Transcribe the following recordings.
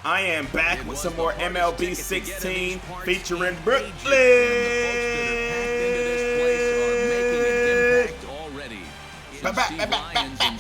I am back with some more MLB 16 featuring Brooklyn.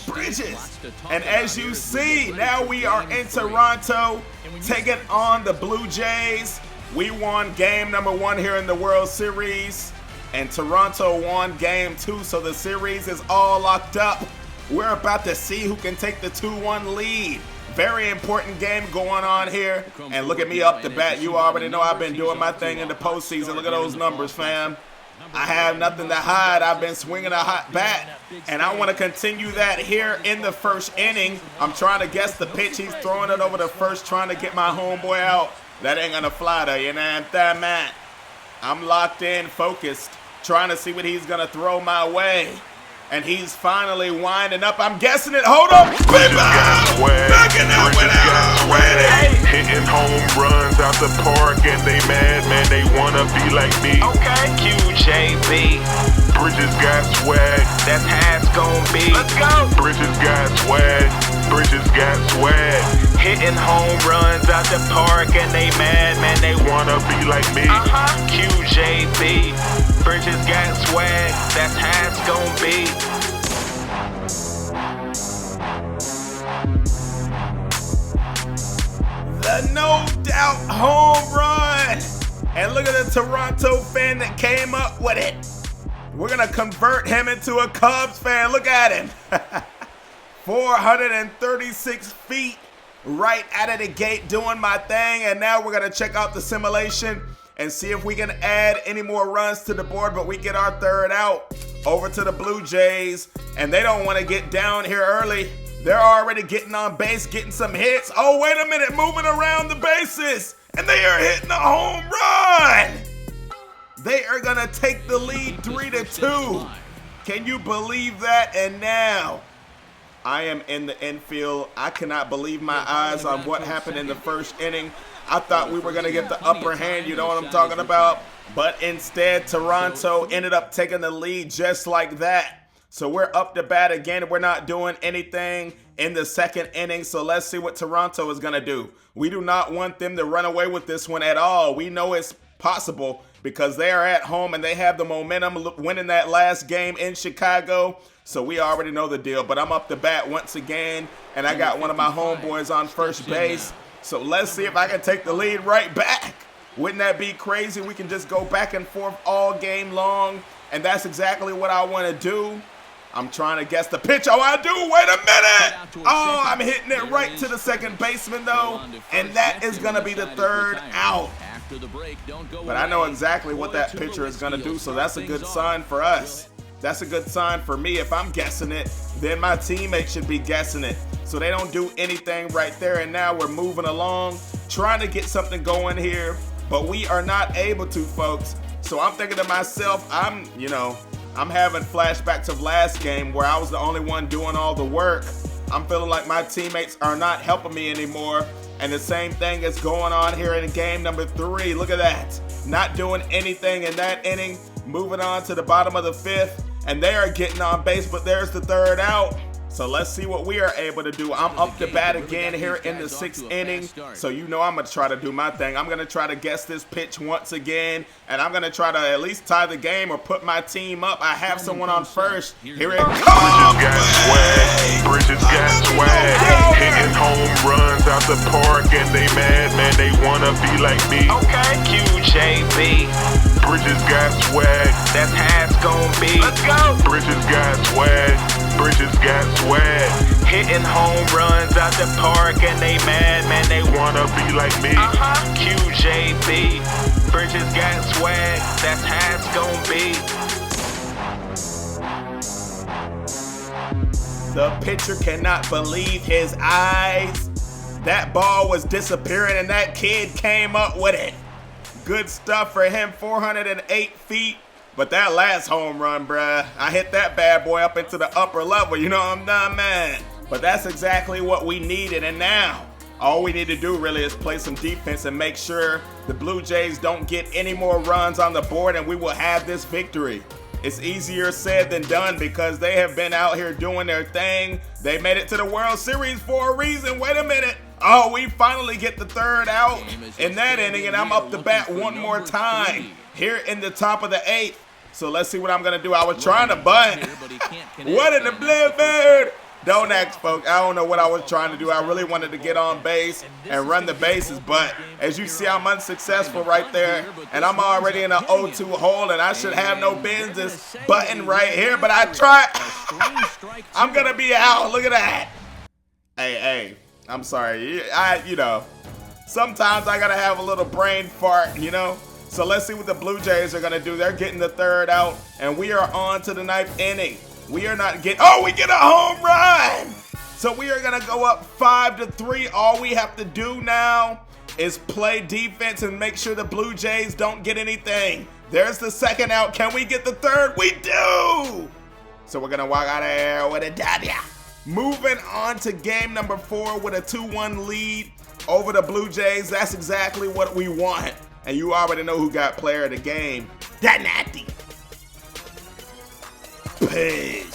Bridges. And as you see, now we are in Toronto taking on the Blue Jays. We won game number 1 here in the World Series, and Toronto won game 2, so the series is all locked up. We're about to see who can take the 2-1 lead. Very important game going on here. And look at me up the bat. You already know I've been doing my thing in the postseason. Look at those numbers, fam. I have nothing to hide. I've been swinging a hot bat, and I want to continue that here in the first inning. I'm trying to guess the pitch. He's throwing it over the first, trying to get my homeboy out. That ain't going to fly though, you know what I'm saying, man? I'm locked in, focused, trying to see what he's going to throw my way. And he's finally winding up. I'm guessing it. Hold up. Knocking out without hitting home runs out the park, and they mad, man. They wanna be like me. Okay. QJB. Bridges got swag. That's how it's gonna be. Let's go. Bridges got swag. Bridges got swag. Hitting home runs out the park, and they mad, man. They Wanna be like me. QJB. Bridges got swag. That's how it's gonna be. The no doubt home run. And look at the Toronto fan that came up with it. We're going to convert him into a Cubs fan. Look at him. 436 feet right out of the gate doing my thing. And now we're going to check out the simulation and see if we can add any more runs to the board. But we get our third out over to the Blue Jays. And they don't want to get down here early. They're already getting on base, getting some hits. Oh, wait a minute, moving around the bases. And they are hitting a home run. They are going to take the lead 3-2. Can you believe that? And now I am in the infield. I cannot believe my eyes on what happened in the first inning. I thought we were going to get the upper hand, you know what I'm talking about? But instead, Toronto ended up taking the lead just like that. So we're up to bat again. We're not doing anything in the second inning. So let's see what Toronto is going to do. We do not want them to run away with this one at all. We know it's possible because they are at home and they have the momentum winning that last game in Chicago. So we already know the deal. But I'm up to bat once again, and I got one of my homeboys on first base. So let's see if I can take the lead right back. Wouldn't that be crazy? We can just go back and forth all game long, and that's exactly what I want to do. I'm trying to guess the pitch. Oh, I do. Wait a minute. Oh, I'm hitting it right to the second baseman, though. And that is going to be the third out. But I know exactly what that pitcher is going to do, so that's a good sign for us. That's a good sign for me. If I'm guessing it, then my teammates should be guessing it. So they don't do anything right there. And now we're moving along, trying to get something going here. But we are not able to, folks. So I'm thinking to myself, I'm having flashbacks of last game where I was the only one doing all the work. I'm feeling like my teammates are not helping me anymore. And the same thing is going on here in game number 3. Look at that. Not doing anything in that inning. Moving on to the bottom of the 5th. And they are getting on base, but there's the third out. So let's see what we are able to do. I'm up to bat again here in the 6th inning. So you know I'm going to try to do my thing. I'm going to try to guess this pitch once again. And I'm going to try to at least tie the game or put my team up. I have someone on first. Here it comes. Bridges got swag. Hitting home runs out the park, and they mad, man. They want to be like me. Okay. QJB. Bridges got swag. That's how it's gonna be. Let's go. Bridges got swag. Bridges got swag. Hitting home runs out the park, and they mad, man. They Wanna be like me. QJB. Bridges got swag. That's how it's gonna be. The pitcher cannot believe his eyes. That ball was disappearing, and that kid came up with it. Good stuff for him, 408 feet. But that last home run, bruh, I hit that bad boy up into the upper level, you know what I'm done, man. But that's exactly what we needed, and now all we need to do really is play some defense and make sure the Blue Jays don't get any more runs on the board, and we will have this victory. It's easier said than done because they have been out here doing their thing. They made it to the World Series for a reason. Wait a minute. Oh, we finally get the third out in that inning, and I'm up to bat one more time here in the top of the 8th. So let's see what I'm going to do. I was trying to bunt. What in the Bluebird? Don't ask, folks. I don't know what I was trying to do. I really wanted to get on base and run the bases, but as you see, I'm unsuccessful right there, and I'm already in an 0-2 hole, and I should have no business button right here, but I tried. I'm going to be out. Look at that. Hey, I'm sorry. Sometimes I got to have a little brain fart, So let's see what the Blue Jays are going to do. They're getting the third out, and we are on to the 9th inning. We are not getting... Oh, we get a home run! So we are going to go up 5-3. All we have to do now is play defense and make sure the Blue Jays don't get anything. There's the second out. Can we get the third? We do! So we're going to walk out of here with a W. Moving on to game number 4 with a 2-1 lead over the Blue Jays. That's exactly what we want. And you already know who got player of the game. That Natty. Peace.